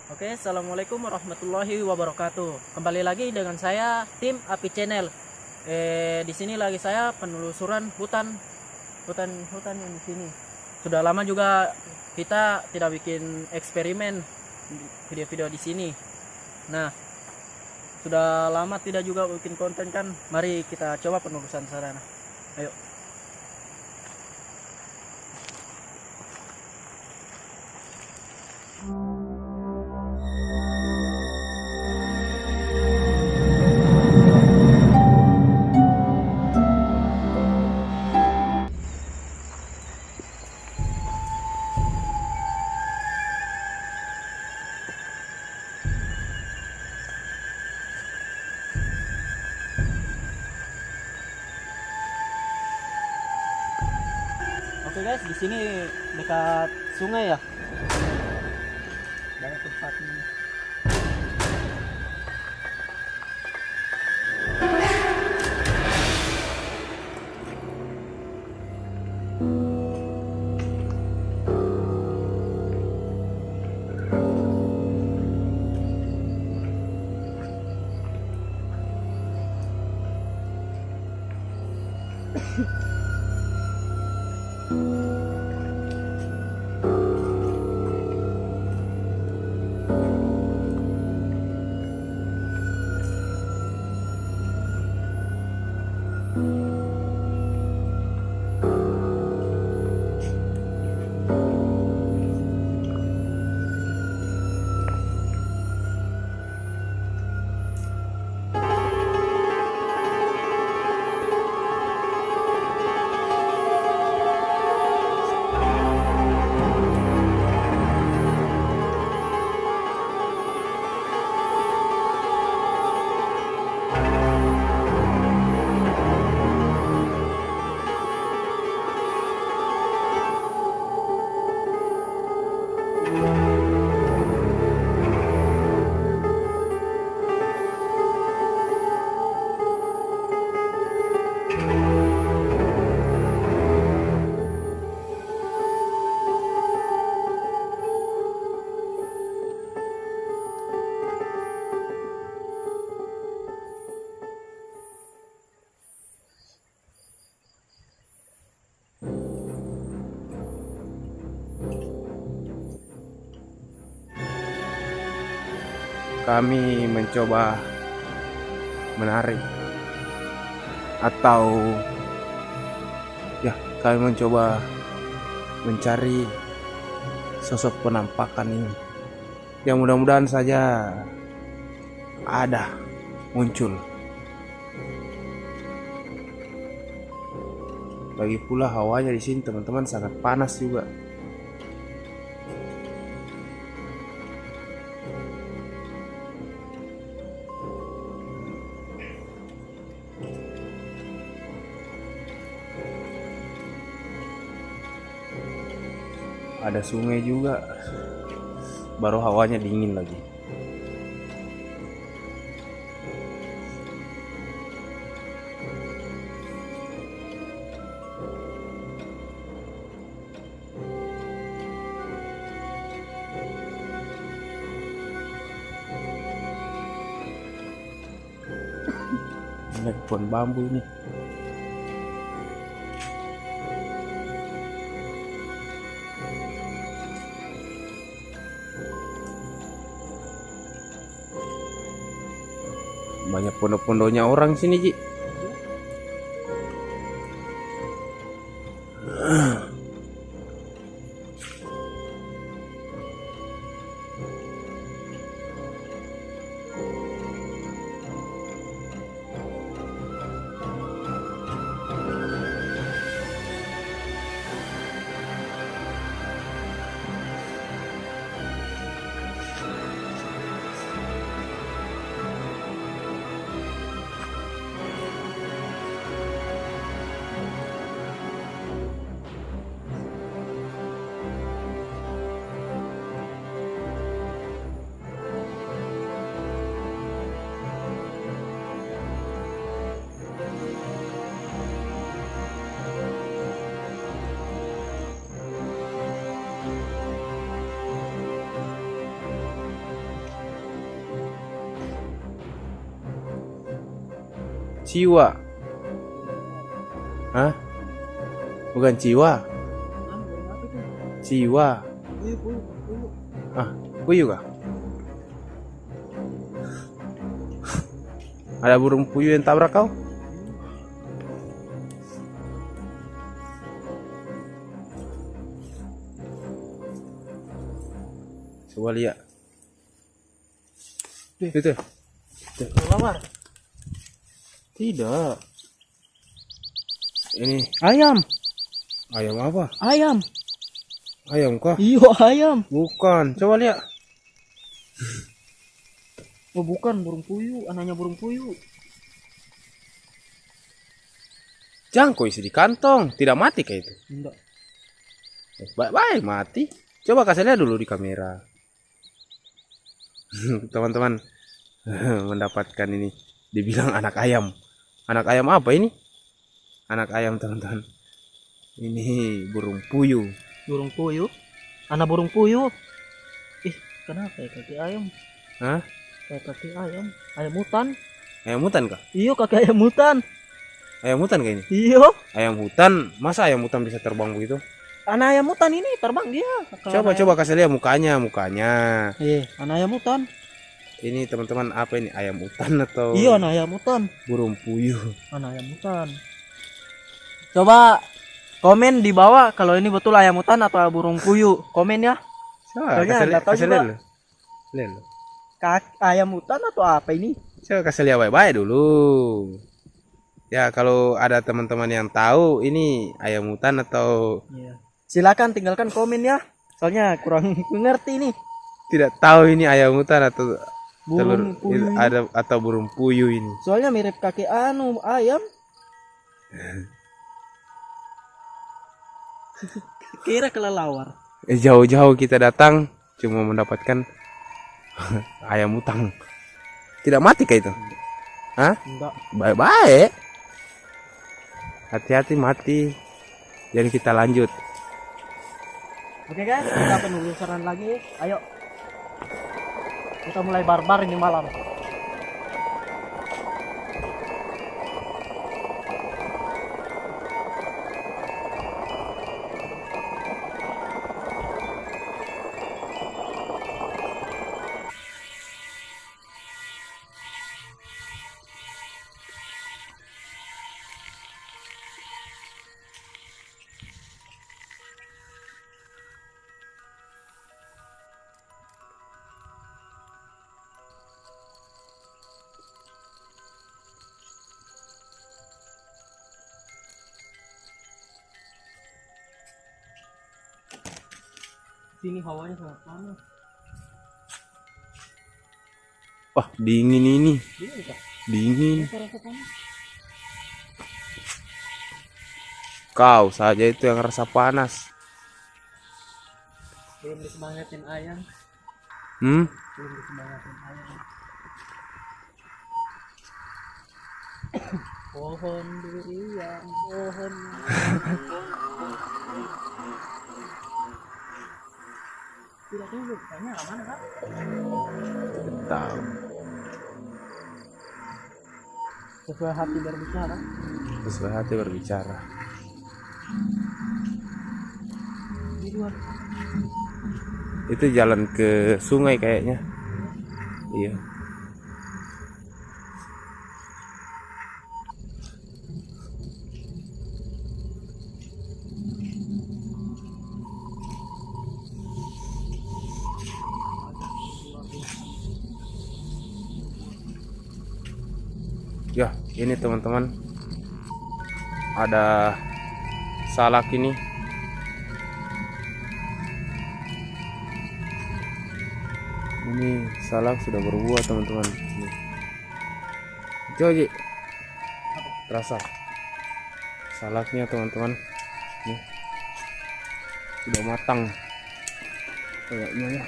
Oke, assalamualaikum warahmatullahi wabarakatuh. Kembali lagi dengan saya tim Api Channel. Di sini lagi saya penelusuran hutan yang di sini. Sudah lama juga kita tidak bikin eksperimen video-video di sini. Nah, sudah lama tidak juga bikin konten kan. Mari kita coba penelusuran sana. Ayo. Oke guys, di sini dekat sungai ya. Banyak tempat ini. Kami mencoba menarik atau kami mencoba mencari sosok penampakan ini yang mudah-mudahan saja ada muncul. Lagi pula hawanya di sini teman-teman sangat panas juga. Ada sungai juga, baru hawanya dingin lagi. Ini pohon bambu ini. Banyak pondok-pondoknya orang sini, Ji. Ciwa. Hah? Bukan ciwa. Ciwa. Ah, puyuh kah? Ada burung puyuh yang tabrak kau? Coba lihat. Itu. Kelawar. Tidak. Ini Ayam. ayam apa? Ayam. Ayam kah? Iya, ayam. Bukan. Coba lihat. Oh, bukan burung puyuh, anaknya burung puyuh. Jangkau isi di kantong. Tidak mati kayak itu. Enggak. Baik mati. Coba kasih lihat dulu di kamera. Teman-teman mendapatkan ini. Dibilang anak ayam. Anak ayam apa ini? Anak ayam teman-teman. Ini burung puyuh. Burung puyuh. Anak burung puyuh. Ih, kenapa ya kaki ayam? Hah? Kayak kaki ayam. Ayam hutan. Ayam hutan kah? Iya, kaki ayam hutan. Ayam hutan kayaknya. Iya. Ayam hutan, masa ayam hutan bisa terbang begitu? Anak ayam hutan ini terbang dia. Coba kasih lihat mukanya. Anak ayam hutan. Ini teman-teman apa ini? Ayam hutan atau Iya, anak ayam hutan. burung puyuh? Anak ayam hutan. Coba komen di bawah kalau ini betul ayam hutan atau burung puyuh. Komen ya. Coba Soalnya nggak tahu kasih juga. lihat. Lihat lo. Ayam hutan atau apa ini? Coba kasih lihat baik-baik dulu. Ya kalau ada teman-teman yang tahu ini ayam hutan atau Iya. Silakan tinggalkan komen ya. Soalnya kurang mengerti nih. tidak tahu ini ayam hutan atau Burung puyuh. ada atau burung puyuh ini. Soalnya mirip kaki ayam. Kira kelelawar. Jauh-jauh kita datang cuma mendapatkan ayam hutan. Tidak mati kayak itu? Hah? Enggak. Baik-baik. Hati-hati mati. Jadi kita lanjut. Oke guys, kita penelusuran lagi. Ayo. Kita mulai barbar ini malam. Sini hawanya sangat panas. Wah, dingin ini. Dingin kah? Dingin. Rasa panas. Kau saja itu yang rasa panas. Belum disemangatin ayam. Belum disemangatin ayam. Pohon durian, pohon. Tidak tahu, kayaknya aman kan? Tahu. Sesuai hati berbicara. Sesuai hati berbicara. Di luar. Itu jalan ke sungai kayaknya. Iya. Ya, ini teman-teman. Ada salak ini. Ini salak sudah berbuah teman-teman. Nih. Coba Ji. Rasa salaknya teman-teman. Nih. Sudah matang. Kayaknya ya.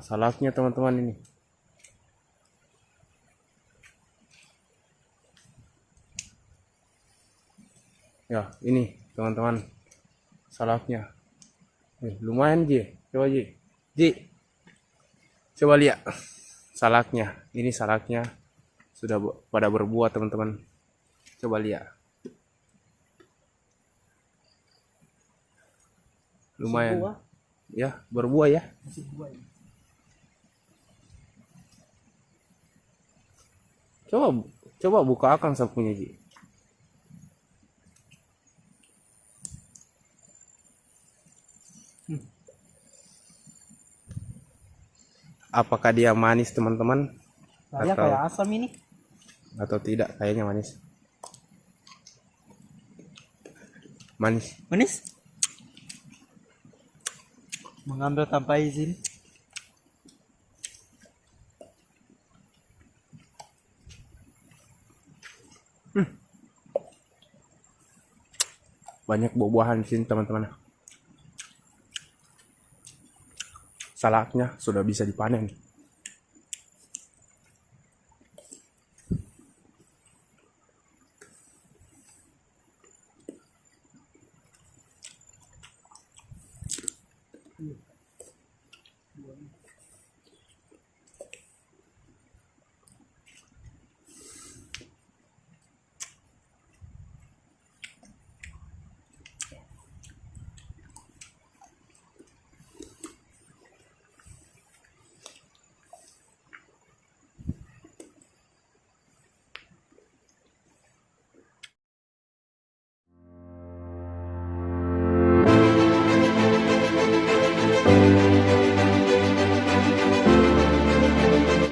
Salaknya teman-teman ini. Ya, ini teman-teman salaknya. Lumayan Ji. Coba Ji. Ji. Coba lihat salaknya. Ini salaknya sudah pada berbuah teman-teman. Coba lihat. Lumayan. Buah. Ya, berbuah ya. Masih buah ini. Coba buka akang sapunya Ji. Apakah dia manis teman-teman? Kayak Atau- kayak asam ini. Atau tidak? Kayaknya manis. Manis. Manis? Mengambil tanpa izin. Banyak buah-buahan di sini teman-teman. Salaknya sudah bisa dipanen.